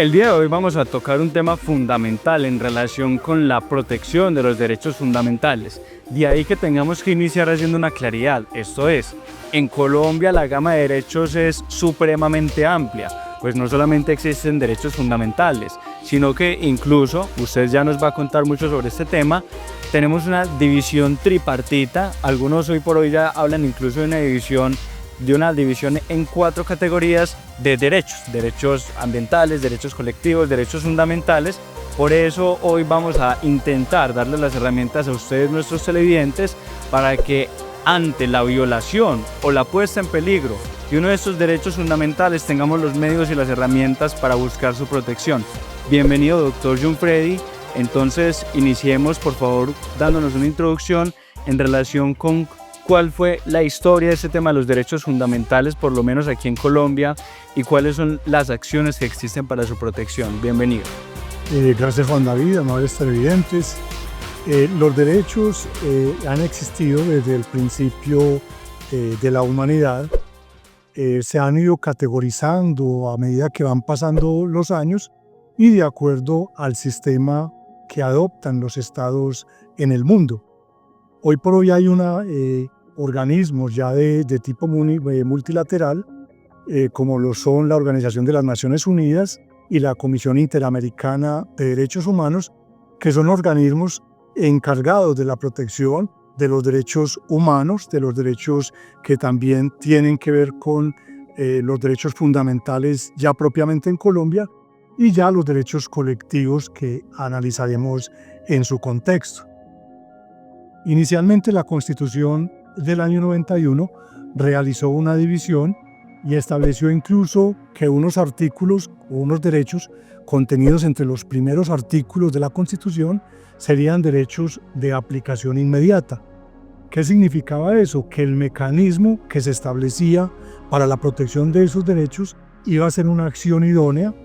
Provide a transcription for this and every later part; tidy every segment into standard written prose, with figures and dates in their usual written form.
El día de hoy vamos a tocar un tema fundamental en relación con la protección de los derechos fundamentales. De ahí que tengamos que iniciar haciendo una claridad, esto es, en Colombia la gama de derechos es supremamente amplia, pues no solamente existen derechos fundamentales, sino que incluso, usted ya nos va a contar mucho sobre este tema, tenemos una división tripartita, algunos hoy por hoy ya hablan incluso de una división en 4 categorías de derechos ambientales, derechos colectivos, derechos fundamentales. Por eso hoy vamos a intentar darles las herramientas a ustedes, nuestros televidentes, para que ante la violación o la puesta en peligro de uno de estos derechos fundamentales tengamos los medios y las herramientas para buscar su protección. Bienvenido, doctor John Freddy. Entonces iniciemos por favor dándonos una introducción en relación con cuál fue la historia de este tema de los derechos fundamentales, por lo menos aquí en Colombia, y cuáles son las acciones que existen para su protección. Bienvenido. Gracias, Juan David, amables televidentes. Los derechos han existido desde el principio de la humanidad. Se han ido categorizando a medida que van pasando los años y de acuerdo al sistema que adoptan los estados en el mundo. Hoy por hoy hay organismos ya de tipo multilateral, como lo son la Organización de las Naciones Unidas y la Comisión Interamericana de Derechos Humanos, que son organismos encargados de la protección de los derechos humanos, de los derechos que también tienen que ver con los derechos fundamentales ya propiamente en Colombia y ya los derechos colectivos que analizaremos en su contexto. Inicialmente la Constitución del año 91 realizó una división y estableció incluso que unos artículos o unos derechos contenidos entre los primeros artículos de la Constitución serían derechos de aplicación inmediata. ¿Qué significaba eso? Que el mecanismo que se establecía para la protección de esos derechos iba a ser una acción idónea,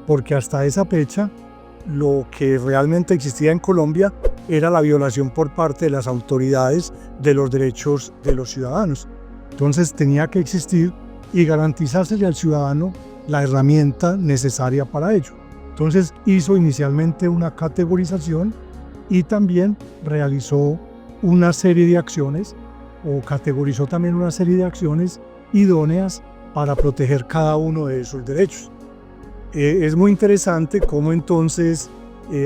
porque hasta esa fecha lo que realmente existía en Colombia era la violación por parte de las autoridades de los derechos de los ciudadanos. Entonces tenía que existir y garantizársele al ciudadano la herramienta necesaria para ello. Entonces hizo inicialmente una categorización y también realizó una serie de acciones o categorizó también una serie de acciones idóneas para proteger cada uno de esos derechos. Es muy interesante cómo entonces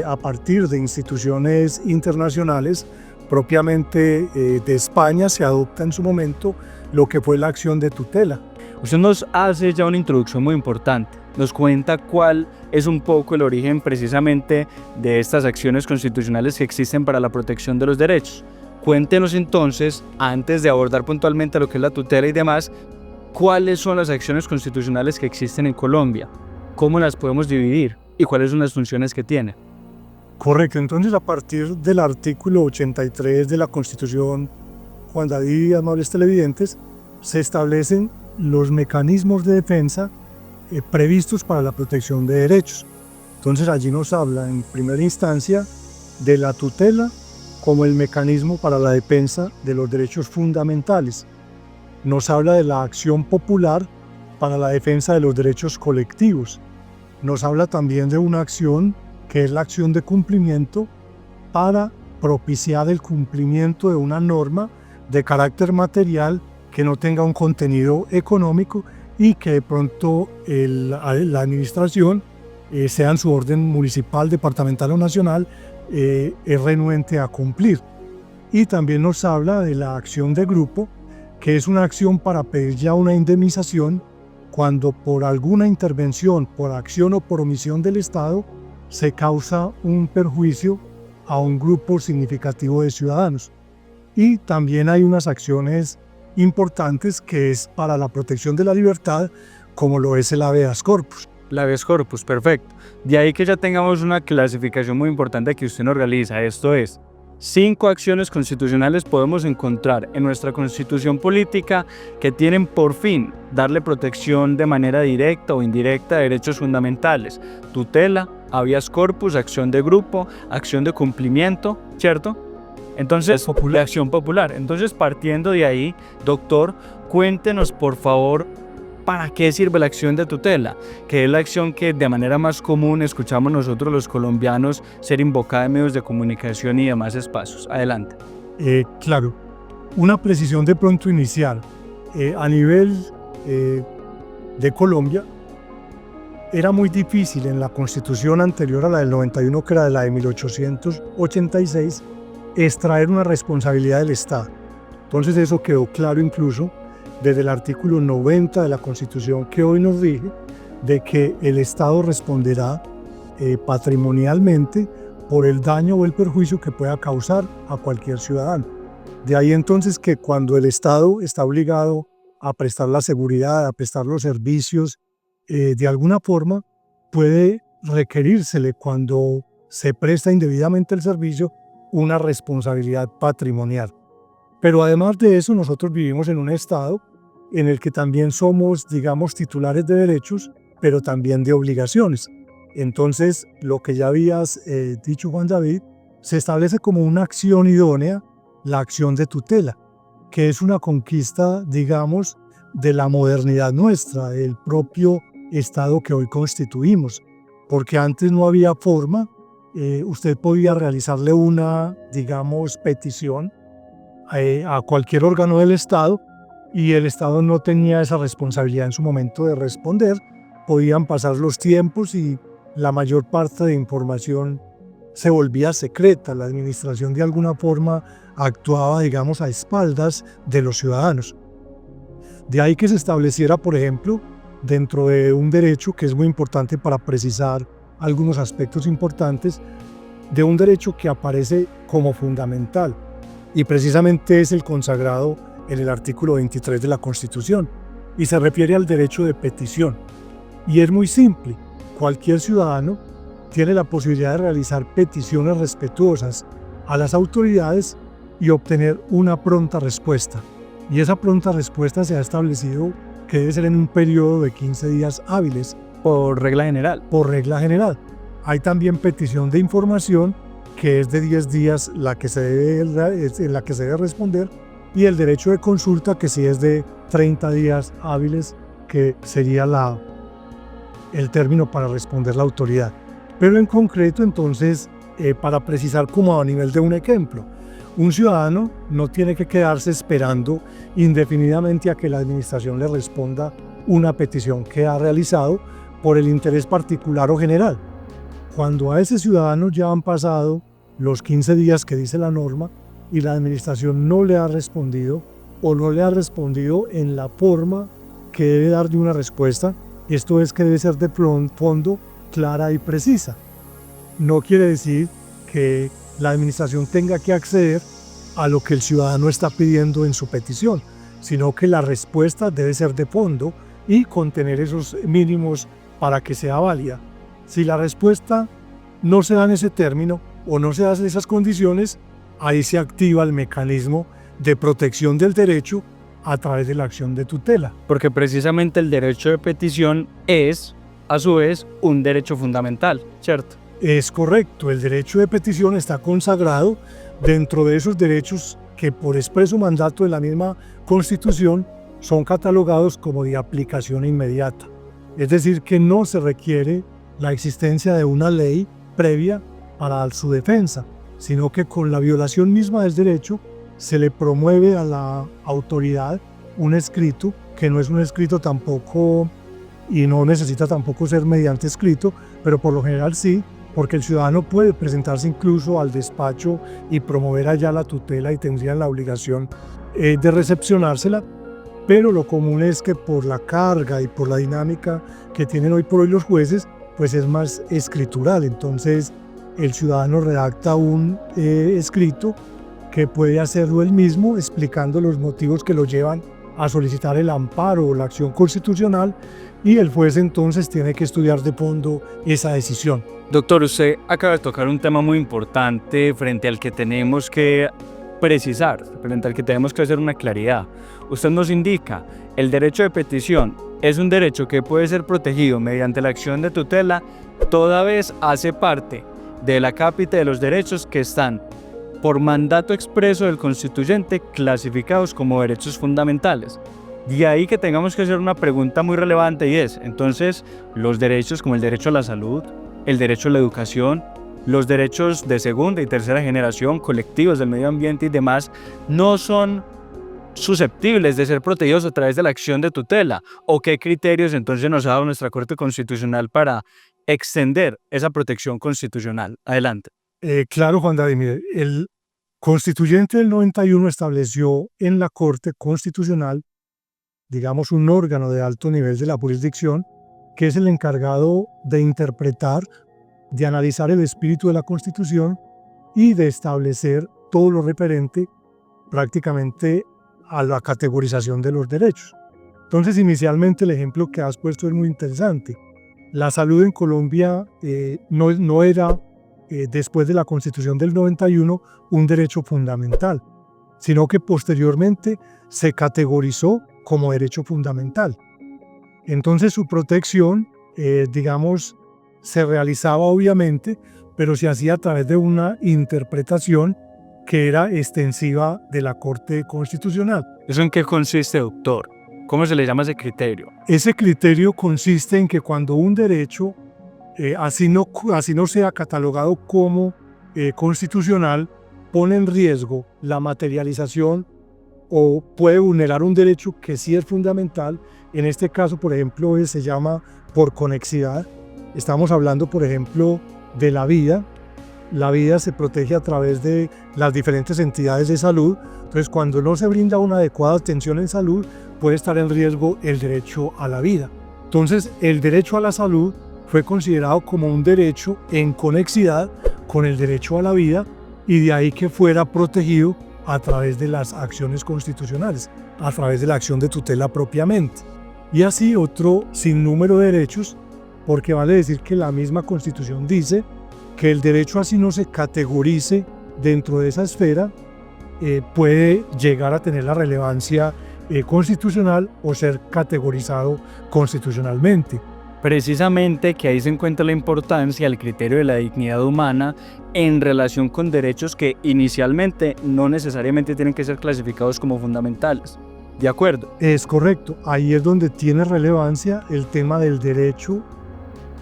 a partir de instituciones internacionales propiamente de España se adopta en su momento lo que fue la acción de tutela. Usted nos hace ya una introducción muy importante, nos cuenta cuál es un poco el origen precisamente de estas acciones constitucionales que existen para la protección de los derechos. Cuéntenos entonces, antes de abordar puntualmente lo que es la tutela y demás, cuáles son las acciones constitucionales que existen en Colombia, cómo las podemos dividir y cuáles son las funciones que tienen. Correcto, entonces a partir del artículo 83 de la Constitución, Juan David y amables televidentes, se establecen los mecanismos de defensa previstos para la protección de derechos. Entonces allí nos habla en primera instancia de la tutela como el mecanismo para la defensa de los derechos fundamentales. Nos habla de la acción popular para la defensa de los derechos colectivos. Nos habla también de una acción que es la acción de cumplimiento para propiciar el cumplimiento de una norma de carácter material que no tenga un contenido económico y que de pronto la administración, sea en su orden municipal, departamental o nacional, es renuente a cumplir. Y también nos habla de la acción de grupo, que es una acción para pedir ya una indemnización cuando por alguna intervención, por acción o por omisión del Estado, se causa un perjuicio a un grupo significativo de ciudadanos. Y también hay unas acciones importantes que es para la protección de la libertad, como lo es el habeas corpus. El habeas corpus, perfecto. De ahí que ya tengamos una clasificación muy importante que usted nos realiza, esto es, 5 acciones constitucionales podemos encontrar en nuestra constitución política que tienen por fin darle protección de manera directa o indirecta a derechos fundamentales: tutela, habeas corpus, acción de grupo, acción de cumplimiento, ¿cierto? Entonces, la acción popular. Entonces, partiendo de ahí, doctor, cuéntenos por favor ¿para qué sirve la acción de tutela? Que es la acción que de manera más común escuchamos nosotros los colombianos ser invocada en medios de comunicación y demás espacios. Adelante. Claro, una precisión de pronto inicial. A nivel de Colombia, era muy difícil en la constitución anterior a la del 91, que era la de 1886, extraer una responsabilidad del Estado. Entonces eso quedó claro incluso desde el artículo 90 de la Constitución que hoy nos rige, de que el Estado responderá patrimonialmente por el daño o el perjuicio que pueda causar a cualquier ciudadano. De ahí entonces que cuando el Estado está obligado a prestar la seguridad, a prestar los servicios, de alguna forma puede requerírsele, cuando se presta indebidamente el servicio, una responsabilidad patrimonial. Pero además de eso, nosotros vivimos en un Estado en el que también somos, digamos, titulares de derechos, pero también de obligaciones. Entonces, lo que ya habías dicho, Juan David, se establece como una acción idónea, la acción de tutela, que es una conquista, digamos, de la modernidad nuestra, el propio Estado que hoy constituimos, porque antes no había forma. Usted podía realizarle una, digamos, petición a cualquier órgano del Estado y el Estado no tenía esa responsabilidad en su momento de responder. Podían pasar los tiempos y la mayor parte de información se volvía secreta. La administración de alguna forma actuaba, digamos, a espaldas de los ciudadanos. De ahí que se estableciera, por ejemplo, dentro de un derecho que es muy importante para precisar algunos aspectos importantes, de un derecho que aparece como fundamental, y precisamente es el consagrado en el artículo 23 de la Constitución, y se refiere al derecho de petición. Y es muy simple: cualquier ciudadano tiene la posibilidad de realizar peticiones respetuosas a las autoridades y obtener una pronta respuesta. Y esa pronta respuesta se ha establecido que debe ser en un periodo de 15 días hábiles. Por regla general. Por regla general. Hay también petición de información, que es de 10 días en la que se debe responder, y el derecho de consulta, que sí es de 30 días hábiles, que sería el término para responder la autoridad. Pero en concreto, entonces, para precisar como a nivel de un ejemplo, un ciudadano no tiene que quedarse esperando indefinidamente a que la administración le responda una petición que ha realizado por el interés particular o general. Cuando a ese ciudadano ya han pasado los 15 días que dice la norma y la administración no le ha respondido, o no le ha respondido en la forma que debe dar de una respuesta, esto es que debe ser de fondo, clara y precisa. No quiere decir que la administración tenga que acceder a lo que el ciudadano está pidiendo en su petición, sino que la respuesta debe ser de fondo y contener esos mínimos para que sea válida. Si la respuesta no se da en ese término o no se da en esas condiciones, ahí se activa el mecanismo de protección del derecho a través de la acción de tutela. Porque precisamente el derecho de petición es, a su vez, un derecho fundamental, ¿cierto? Es correcto, el derecho de petición está consagrado dentro de esos derechos que por expreso mandato de la misma Constitución son catalogados como de aplicación inmediata. Es decir, que no se requiere la existencia de una ley previa para su defensa, sino que con la violación misma del derecho se le promueve a la autoridad un escrito, que no es un escrito tampoco y no necesita tampoco ser mediante escrito, pero por lo general sí, porque el ciudadano puede presentarse incluso al despacho y promover allá la tutela y tendrían la obligación de recepcionársela, pero lo común es que por la carga y por la dinámica que tienen hoy por hoy los jueces, pues es más escritural. Entonces el ciudadano redacta un escrito que puede hacerlo él mismo, explicando los motivos que lo llevan a solicitar el amparo o la acción constitucional, y el juez entonces tiene que estudiar de fondo esa decisión. Doctor, usted acaba de tocar un tema muy importante frente al que tenemos que precisar, frente al que tenemos que hacer una claridad. Usted nos indica, el derecho de petición es un derecho que puede ser protegido mediante la acción de tutela, toda vez hace parte de la cápita de los derechos que están por mandato expreso del constituyente clasificados como derechos fundamentales. De ahí que tengamos que hacer una pregunta muy relevante y es, entonces, los derechos como el derecho a la salud, el derecho a la educación, los derechos de segunda y tercera generación, colectivos del medio ambiente y demás, no son susceptibles de ser protegidos a través de la acción de tutela. ¿O qué criterios entonces nos ha dado nuestra Corte Constitucional para extender esa protección constitucional? Adelante. Claro, Juan David, mire, el constituyente del 91 estableció en la Corte Constitucional, digamos, un órgano de alto nivel de la jurisdicción, que es el encargado de interpretar, de analizar el espíritu de la Constitución y de establecer todo lo referente prácticamente a la categorización de los derechos. Entonces, inicialmente el ejemplo que has puesto es muy interesante. La salud en Colombia no era, después de la Constitución del 91, un derecho fundamental, sino que posteriormente se categorizó como derecho fundamental. Entonces su protección, digamos, se realizaba obviamente, pero se hacía a través de una interpretación que era extensiva de la Corte Constitucional. ¿Eso en qué consiste, doctor? ¿Cómo se le llama ese criterio? Ese criterio consiste en que cuando un derecho, así no sea catalogado como constitucional, pone en riesgo la materialización o puede vulnerar un derecho que sí es fundamental. En este caso, por ejemplo, se llama por conexidad. Estamos hablando, por ejemplo, de la vida. La vida se protege a través de las diferentes entidades de salud. Entonces, cuando no se brinda una adecuada atención en salud, puede estar en riesgo el derecho a la vida. Entonces, el derecho a la salud fue considerado como un derecho en conexidad con el derecho a la vida y de ahí que fuera protegido a través de las acciones constitucionales, a través de la acción de tutela propiamente. Y así otro sinnúmero de derechos, porque vale decir que la misma Constitución dice que el derecho así no se categorice dentro de esa esfera, puede llegar a tener la relevancia constitucional o ser categorizado constitucionalmente. Precisamente que ahí se encuentra la importancia del criterio de la dignidad humana en relación con derechos que inicialmente no necesariamente tienen que ser clasificados como fundamentales. ¿De acuerdo? Es correcto. Ahí es donde tiene relevancia el tema del derecho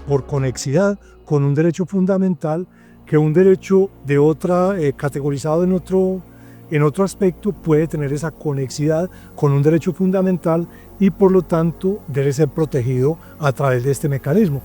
por conexidad con un derecho fundamental, que un derecho de otra, categorizado en otro aspecto, puede tener esa conexidad con un derecho fundamental y por lo tanto debe ser protegido a través de este mecanismo.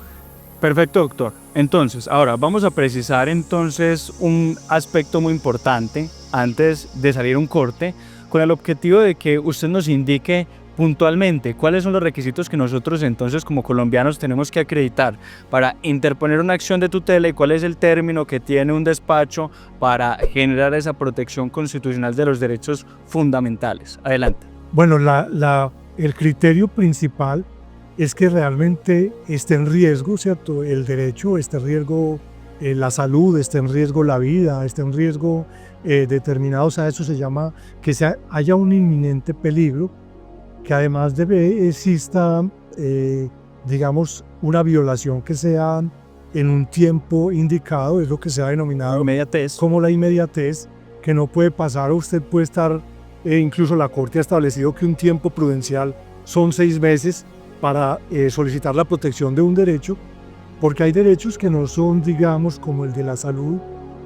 Perfecto, doctor. Entonces, ahora vamos a precisar entonces un aspecto muy importante antes de salir a un corte, con el objetivo de que usted nos indique puntualmente cuáles son los requisitos que nosotros entonces como colombianos tenemos que acreditar para interponer una acción de tutela y cuál es el término que tiene un despacho para generar esa protección constitucional de los derechos fundamentales. Adelante. Bueno, el criterio principal es que realmente esté en riesgo, ¿cierto? El derecho, esté en riesgo la salud, esté en riesgo la vida, esté en riesgo determinado, o sea, eso se llama que haya un inminente peligro, que además exista, digamos, una violación que sea en un tiempo indicado, es lo que se ha denominado inmediatez, como la inmediatez, que no puede pasar, o usted puede estar, incluso la Corte ha establecido que un tiempo prudencial son 6 meses para solicitar la protección de un derecho, porque hay derechos que no son, digamos, como el de la salud,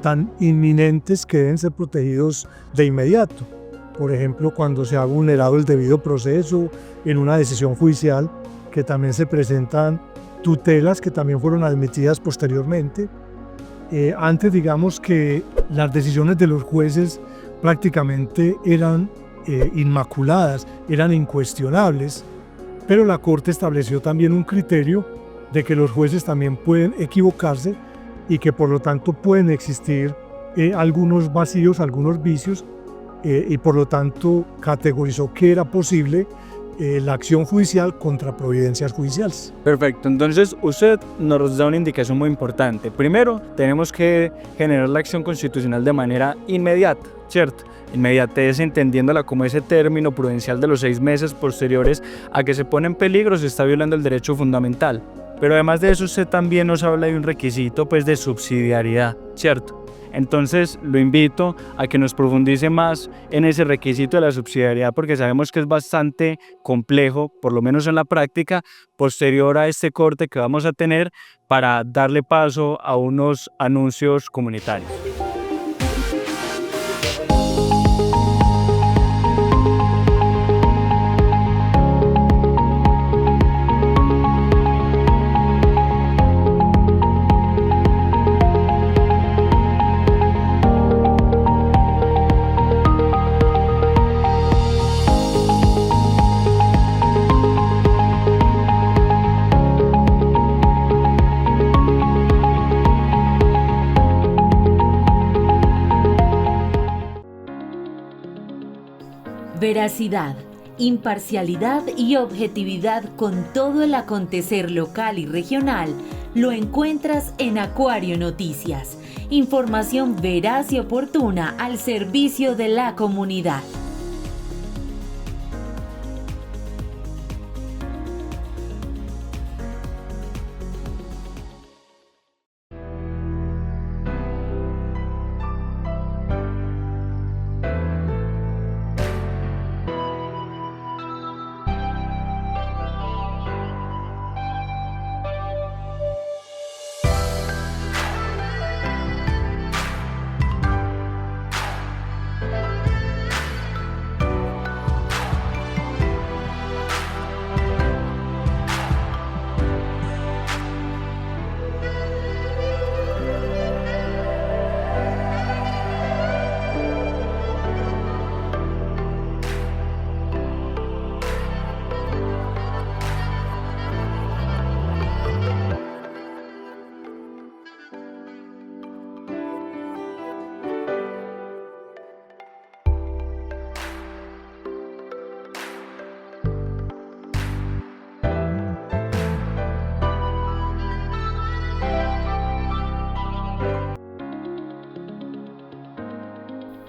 tan inminentes que deben ser protegidos de inmediato. Por ejemplo, cuando se ha vulnerado el debido proceso en una decisión judicial, que también se presentan tutelas que también fueron admitidas posteriormente. Antes, digamos que las decisiones de los jueces prácticamente eran inmaculadas, eran incuestionables, pero la Corte estableció también un criterio de que los jueces también pueden equivocarse y que por lo tanto pueden existir algunos vacíos, algunos vicios, y por lo tanto categorizó que era posible la acción judicial contra providencias judiciales. Perfecto, entonces usted nos da una indicación muy importante. Primero, tenemos que generar la acción constitucional de manera inmediata, ¿cierto? Inmediatez entendiéndola como ese término prudencial de los 6 meses posteriores a que se pone en peligro, se está violando el derecho fundamental. Pero además de eso, usted también nos habla de un requisito pues, de subsidiariedad, ¿cierto? Entonces lo invito a que nos profundice más en ese requisito de la subsidiariedad, porque sabemos que es bastante complejo, por lo menos en la práctica, posterior a este corte que vamos a tener para darle paso a unos anuncios comunitarios. Veracidad, imparcialidad y objetividad con todo el acontecer local y regional lo encuentras en Acuario Noticias. Información veraz y oportuna al servicio de la comunidad.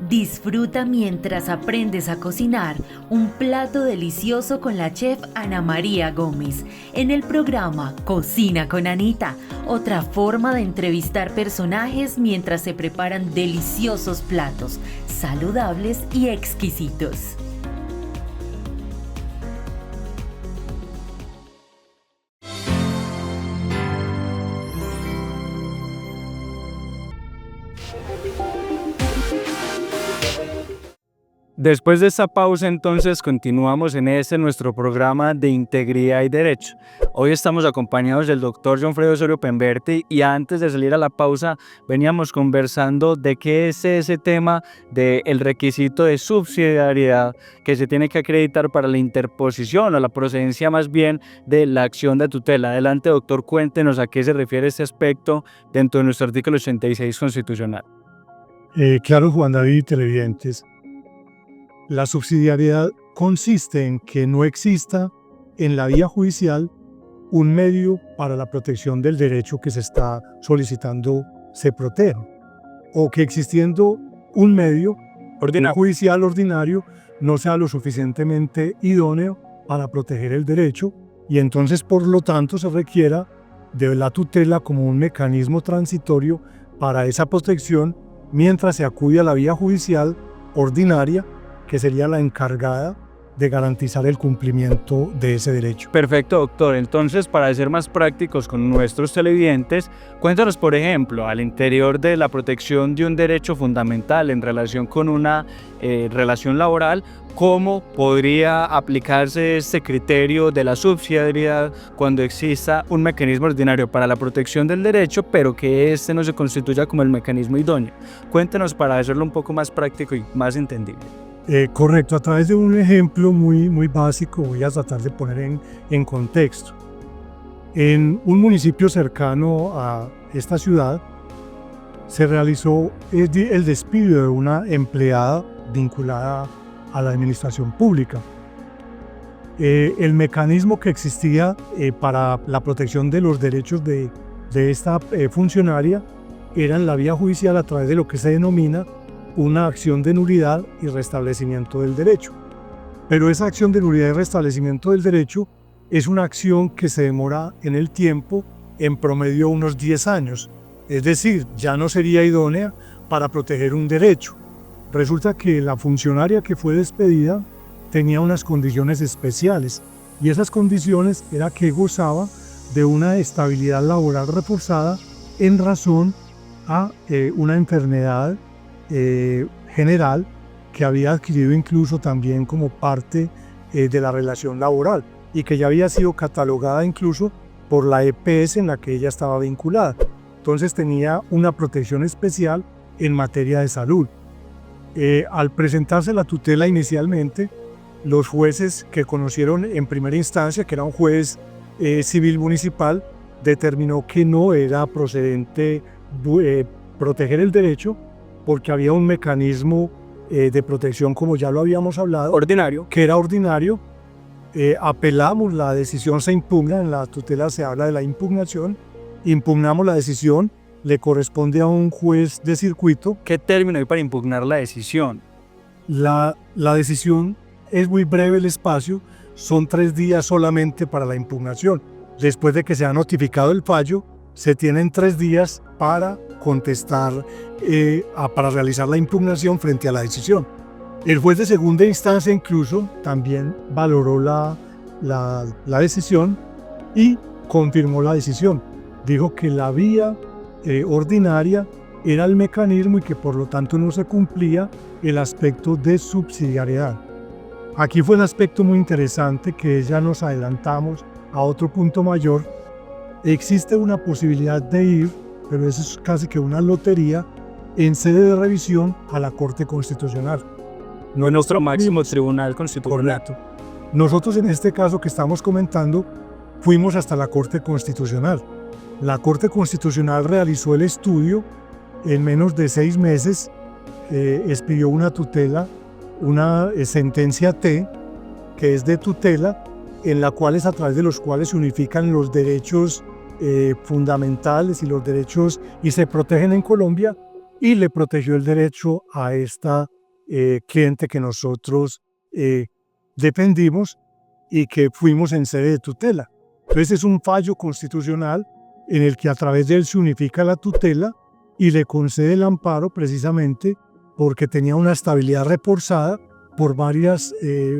Disfruta mientras aprendes a cocinar un plato delicioso con la chef Ana María Gómez en el programa Cocina con Anita, otra forma de entrevistar personajes mientras se preparan deliciosos platos, saludables y exquisitos. Después de esta pausa, entonces, continuamos en nuestro programa de Integridad y Derecho. Hoy estamos acompañados del doctor Johnfredo Osorio Pemberti y antes de salir a la pausa veníamos conversando de qué es ese tema del requisito de subsidiariedad que se tiene que acreditar para la interposición o la procedencia más bien de la acción de tutela. Adelante, doctor, cuéntenos a qué se refiere este aspecto dentro de nuestro artículo 86 constitucional. Claro, Juan David, televidentes. La subsidiariedad consiste en que no exista en la vía judicial un medio para la protección del derecho que se está solicitando se proteja, o que existiendo un medio judicial ordinario no sea lo suficientemente idóneo para proteger el derecho y entonces por lo tanto se requiera de la tutela como un mecanismo transitorio para esa protección mientras se acude a la vía judicial ordinaria, que sería la encargada de garantizar el cumplimiento de ese derecho. Perfecto, doctor. Entonces, para ser más prácticos con nuestros televidentes, cuéntanos, por ejemplo, al interior de la protección de un derecho fundamental en relación con una relación laboral, ¿cómo podría aplicarse este criterio de la subsidiariedad cuando exista un mecanismo ordinario para la protección del derecho, pero que este no se constituya como el mecanismo idóneo? Cuéntenos para hacerlo un poco más práctico y más entendible. Correcto, a través de un ejemplo muy básico voy a tratar de poner en contexto. En un municipio cercano a esta ciudad se realizó el despido de una empleada vinculada a la administración pública. El mecanismo que existía para la protección de los derechos de esta funcionaria era en la vía judicial a través de lo que se denomina una acción de nulidad y restablecimiento del derecho. Pero esa acción de nulidad y restablecimiento del derecho es una acción que se demora en el tiempo en promedio unos 10 años. Es decir, ya no sería idónea para proteger un derecho. Resulta que la funcionaria que fue despedida tenía unas condiciones especiales, y esas condiciones era que gozaba de una estabilidad laboral reforzada en razón a una enfermedad general que había adquirido incluso también como parte de la relación laboral y que ya había sido catalogada incluso por la EPS en la que ella estaba vinculada. Entonces tenía una protección especial en materia de salud. Al presentarse la tutela inicialmente, los jueces que conocieron en primera instancia, que era un juez civil municipal, determinó que no era procedente proteger el derecho porque había un mecanismo de protección, como ya lo habíamos hablado, Ordinario. que era ordinario. Apelamos, la decisión se impugna, en la tutela se habla de la impugnación, impugnamos la decisión, le corresponde a un juez de circuito. ¿Qué término hay para impugnar la decisión? La decisión es muy breve, el espacio, son 3 días solamente para la impugnación. Después de que se ha notificado el fallo, se tienen 3 días para contestar, para realizar la impugnación frente a la decisión. El juez de segunda instancia incluso también valoró la decisión y confirmó la decisión. Dijo que la vía ordinaria era el mecanismo y que por lo tanto no se cumplía el aspecto de subsidiariedad. Aquí fue un aspecto muy interesante que ya nos adelantamos a otro punto mayor. Existe una posibilidad de ir, pero eso es casi que una lotería, en sede de revisión a la Corte Constitucional. No es nuestro máximo tribunal constitucional. Correcto. Nosotros en este caso que estamos comentando, fuimos hasta la Corte Constitucional. La Corte Constitucional realizó el estudio en menos de 6 meses, expidió una tutela, una sentencia T, que es de tutela, en la cual es a través de los cuales se unifican los derechos fundamentales y los derechos y se protegen en Colombia, y le protegió el derecho a esta cliente que nosotros defendimos y que fuimos en sede de tutela. Entonces es un fallo constitucional en el que a través de él se unifica la tutela y le concede el amparo precisamente porque tenía una estabilidad reforzada por varias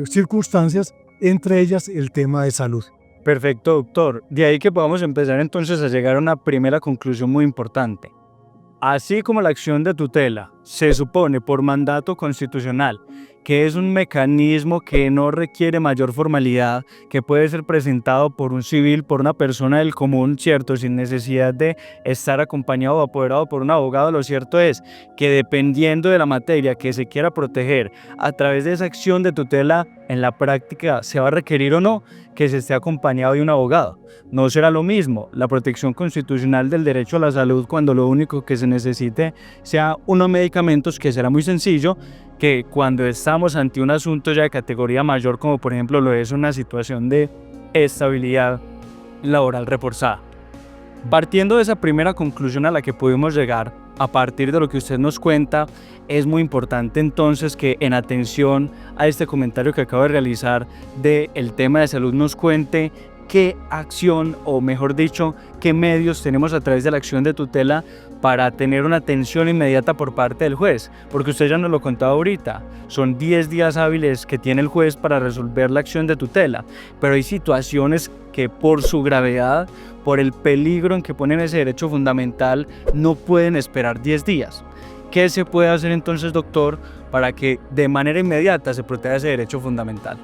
circunstancias, entre ellas el tema de salud. Perfecto, doctor. De ahí que podamos empezar entonces a llegar a una primera conclusión muy importante. Así como la acción de tutela se supone por mandato constitucional que es un mecanismo que no requiere mayor formalidad, que puede ser presentado por un civil, por una persona del común, ¿cierto? Sin necesidad de estar acompañado o apoderado por un abogado, lo cierto es que dependiendo de la materia que se quiera proteger a través de esa acción de tutela, en la práctica se va a requerir o no que se esté acompañado de un abogado. No será lo mismo la protección constitucional del derecho a la salud cuando lo único que se necesite sea unos medicamentos, que será muy sencillo, que cuando estamos ante un asunto ya de categoría mayor, como por ejemplo lo es una situación de estabilidad laboral reforzada. Partiendo de esa primera conclusión a la que pudimos llegar, a partir de lo que usted nos cuenta, es muy importante entonces que en atención a este comentario que acabo de realizar del tema de salud nos cuente qué acción, o mejor dicho, qué medios tenemos a través de la acción de tutela para tener una atención inmediata por parte del juez, porque usted ya nos lo contaba ahorita, son 10 días hábiles que tiene el juez para resolver la acción de tutela, pero hay situaciones que por su gravedad, por el peligro en que ponen ese derecho fundamental, no pueden esperar 10 días. ¿Qué se puede hacer entonces, doctor, para que de manera inmediata se proteja ese derecho fundamental?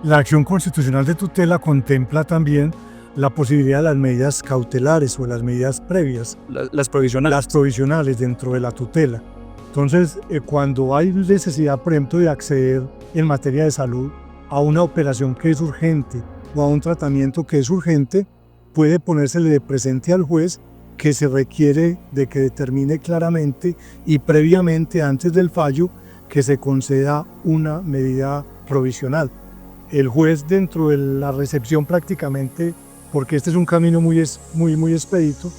La acción constitucional de tutela contempla también la posibilidad de las medidas cautelares o las medidas previas. Las provisionales. Las provisionales dentro de la tutela. Entonces, cuando hay necesidad, por ejemplo, de acceder en materia de salud a una operación que es urgente o a un tratamiento que es urgente, puede ponérsele de presente al juez que se requiere de que determine claramente y previamente antes del fallo que se conceda una medida provisional. El juez, dentro de la recepción prácticamente, porque este es un camino muy expedito,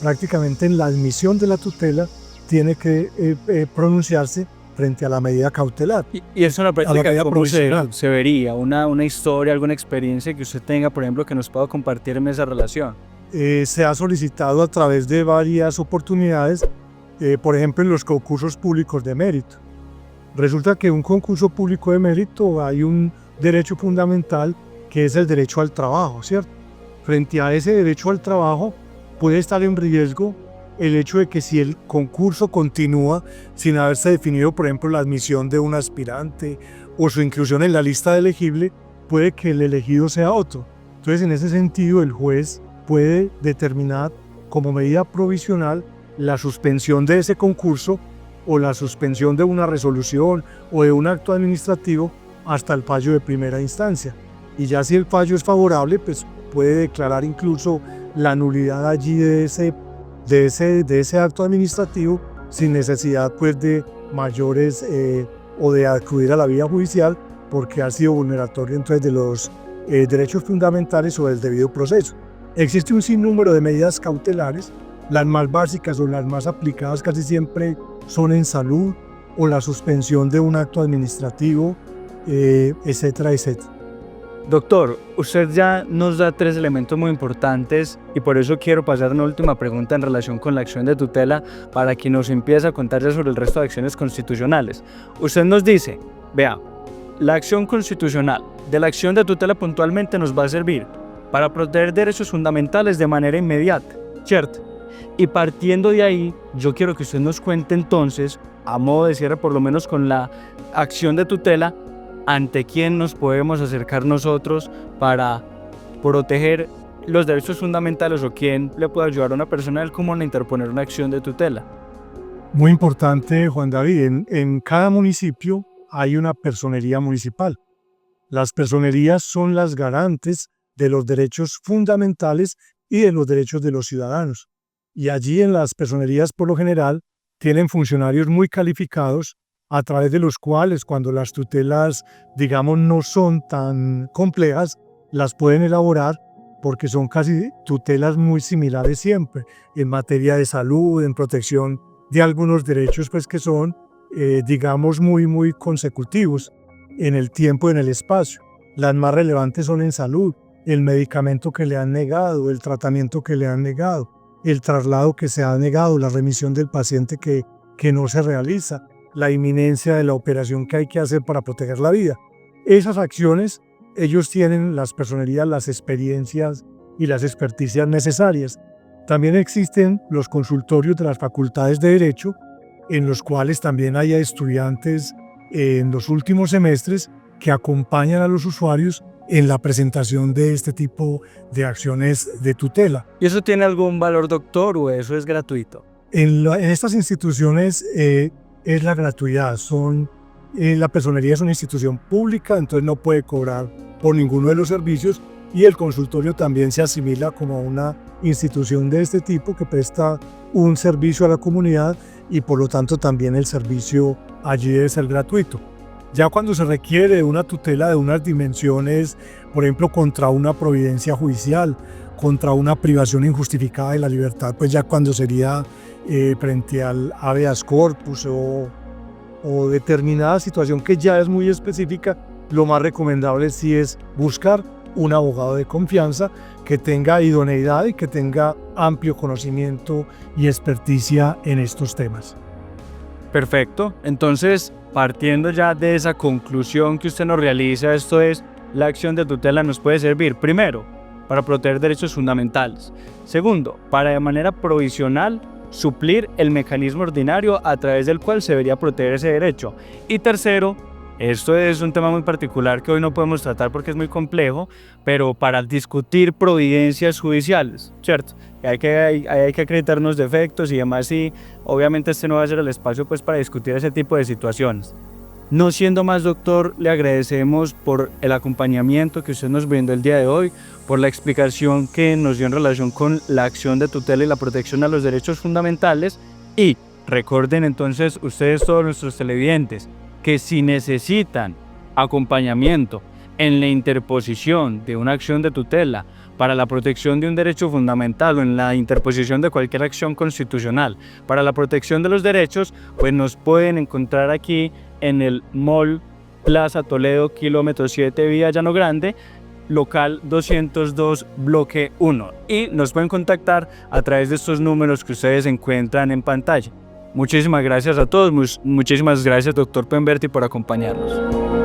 prácticamente en la admisión de la tutela tiene que pronunciarse frente a la medida cautelar. Y eso en la práctica, ¿cómo se vería? ¿Una historia, alguna experiencia que usted tenga, por ejemplo, que nos pueda compartir en esa relación? Se ha solicitado a través de varias oportunidades por ejemplo, en los concursos públicos de mérito. Resulta que en un concurso público de mérito hay un derecho fundamental que es el derecho al trabajo, ¿cierto? Frente a ese derecho al trabajo puede estar en riesgo el hecho de que si el concurso continúa sin haberse definido, por ejemplo, la admisión de un aspirante o su inclusión en la lista de elegible, puede que el elegido sea otro. Entonces, en ese sentido, el juez puede determinar como medida provisional la suspensión de ese concurso o la suspensión de una resolución o de un acto administrativo hasta el fallo de primera instancia. Y ya si el fallo es favorable, pues puede declarar incluso la nulidad allí de ese acto administrativo sin necesidad pues de mayores o de acudir a la vía judicial porque ha sido vulneratorio entonces de los derechos fundamentales o del debido proceso. Existe un sinnúmero de medidas cautelares, las más básicas o las más aplicadas casi siempre son en salud o la suspensión de un acto administrativo, etcétera, etcétera. Doctor, usted ya nos da 3 elementos muy importantes y por eso quiero pasar a una última pregunta en relación con la acción de tutela para que nos empiece a contar ya sobre el resto de acciones constitucionales. Usted nos dice, vea, la acción constitucional de la acción de tutela puntualmente nos va a servir para proteger derechos fundamentales de manera inmediata, ¿cierto? Y partiendo de ahí, yo quiero que usted nos cuente entonces, a modo de cierre por lo menos con la acción de tutela, ante quién nos podemos acercar nosotros para proteger los derechos fundamentales o quién le puede ayudar a una persona del común a interponer una acción de tutela. Muy importante, Juan David, en cada municipio hay una personería municipal. Las personerías son las garantes de los derechos fundamentales y de los derechos de los ciudadanos. Y allí en las personerías, por lo general, tienen funcionarios muy calificados a través de los cuales, cuando las tutelas, digamos, no son tan complejas, las pueden elaborar porque son casi tutelas muy similares siempre, en materia de salud, en protección de algunos derechos, pues que son, digamos, muy consecutivos en el tiempo y en el espacio. Las más relevantes son en salud, el medicamento que le han negado, el tratamiento que le han negado, el traslado que se ha negado, la remisión del paciente que no se realiza, la inminencia de la operación que hay que hacer para proteger la vida. Esas acciones, ellos tienen, las personerías, las experiencias y las experticias necesarias. También existen los consultorios de las facultades de Derecho, en los cuales también hay estudiantes en los últimos semestres que acompañan a los usuarios en la presentación de este tipo de acciones de tutela. ¿Y eso tiene algún valor, doctor, o eso es gratuito? En estas instituciones es la gratuidad. La personería es una institución pública, entonces no puede cobrar por ninguno de los servicios, y el consultorio también se asimila como una institución de este tipo que presta un servicio a la comunidad y por lo tanto también el servicio allí debe ser gratuito. Ya cuando se requiere una tutela de unas dimensiones, por ejemplo, contra una providencia judicial, contra una privación injustificada de la libertad, pues ya cuando sería frente al habeas corpus o determinada situación que ya es muy específica, lo más recomendable sí es buscar un abogado de confianza que tenga idoneidad y que tenga amplio conocimiento y experticia en estos temas. Perfecto. Entonces, partiendo ya de esa conclusión que usted nos realiza, esto es, la acción de tutela nos puede servir, primero, para proteger derechos fundamentales. Segundo, para de manera provisional suplir el mecanismo ordinario a través del cual se debería proteger ese derecho. Y tercero, esto es un tema muy particular que hoy no podemos tratar porque es muy complejo, pero para discutir providencias judiciales, ¿cierto? Hay que acreditarnos defectos y demás, y obviamente este no va a ser el espacio pues para discutir ese tipo de situaciones. No siendo más, doctor, le agradecemos por el acompañamiento que usted nos brindó el día de hoy, por la explicación que nos dio en relación con la acción de tutela y la protección a los derechos fundamentales. Y recuerden entonces ustedes, todos nuestros televidentes, que si necesitan acompañamiento en la interposición de una acción de tutela para la protección de un derecho fundamental o en la interposición de cualquier acción constitucional para la protección de los derechos, pues nos pueden encontrar aquí en el Mall Plaza Toledo, kilómetro 7, Vía Llano Grande, local 202, bloque 1. Y nos pueden contactar a través de estos números que ustedes encuentran en pantalla. Muchísimas gracias a todos, muchísimas gracias doctor Pemberti por acompañarnos.